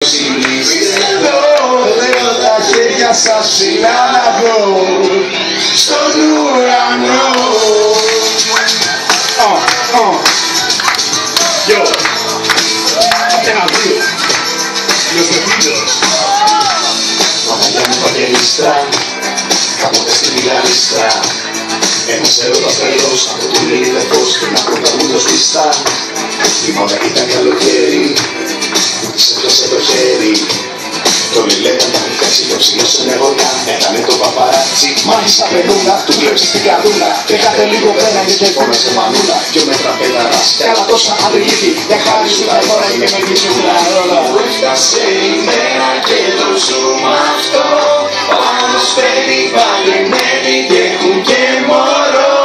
συνήθεις εδώ. Θέλω τα χέρια σας ψηλά να δω στον ουρανό. Yo, ένα δύο, los metidos. Μαμαγιά μου παγγελιστρά, κάποτε στη Μιλανιστρά. Ένας έρωτας τρελός, από το λίλιδε φως και να πρωταγούντος πιστά. Η μόνα ήταν καλοκαίρι, μου της έπιασε το χέρι. Το λιλέταν τα κουκάτσι και ο ψηλός σε νερόνα. Έκανε το παπαράτσι, μάχησα πενούλα, του κλέψει την καρδούλα. Και κάθε λίγο πέρα και κόμεσε μανούλα. Δυο μέτρα πέταρας, κι άλλα τόσα αδελίκη. Δεν χάρη σου τα τώρα είναι με γλυκούλα όλα. Έφτασε η μέρα και το ζούμε αυτό. Πάνω σπέρι παγεμένοι και έχουν και μωρό.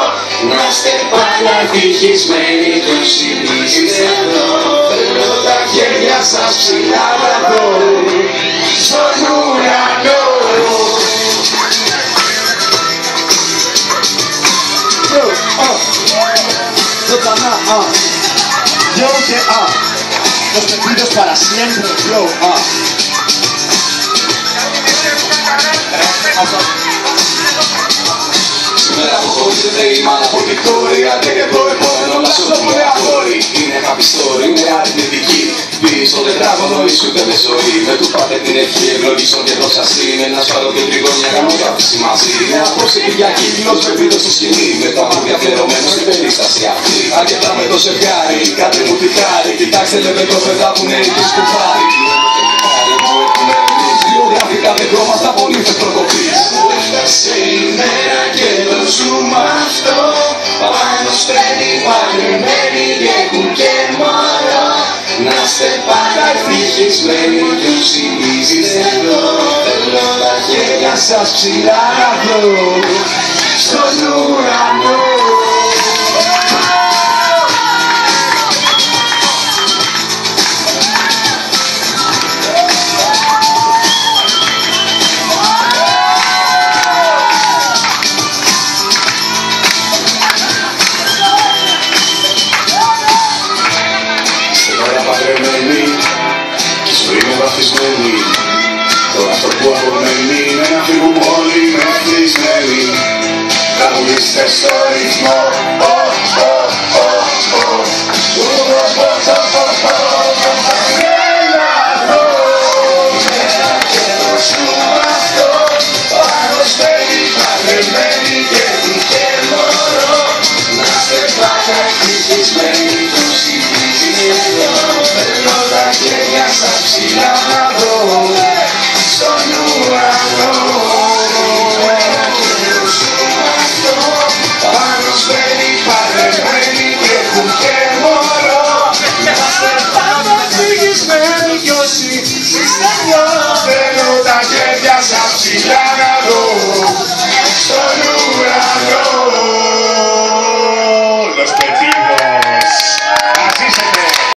Να είστε πάντα ευτυχισμένοι, το συνήθεις εδώ. Θέλω τα χέρια σας ψηλά να δω στον ουρανό. Ζωντανά, yo και los metidos para siempre, yo, Σήμερα αποχωρήσετε η μάνα από την κόρη. Άντε και το επόμενο να σου πούμε αγόρι. Είναι happy story, είναι αρνητική. Πεις στο τετράγωνο ήσουτε με ζωή. Με του πάτε την ευχή ευλογήσεων και δόξα συν. Ένα σπάρο και τριγωνιά γαμογράφηση μαζί. Είναι απόψε Κυριακή, κοινός πεπίδος στη σκηνή. Με τα μάτια φλερωμένο στην περίσταση αυτή. Αρκετά με το ζευγάρι, κάτε μου τη χάρη. Κοιτάξτε λέμε το παιδά που είναι εκεί σκουφάρι. Γραφικά δεν χρώματα πολύ θες προκοπής. Έφτασε η μέρα και το ζούμε αυτό. Πάνω στρέφει παγεμένοι και έχουν και μωρό. Να είστε πάντα ευτυχισμένοι, τους συνήθεις εδώ. Θέλω τα χέρια σας ψηλά να δω στον ουρανό. Κι η ζωή είναι βαφτισμένη. Τώρα αυτό που απομένει είναι να φύγουν όλοι μεθυσμένοι. Τραγουδίστε στο ρυθμό.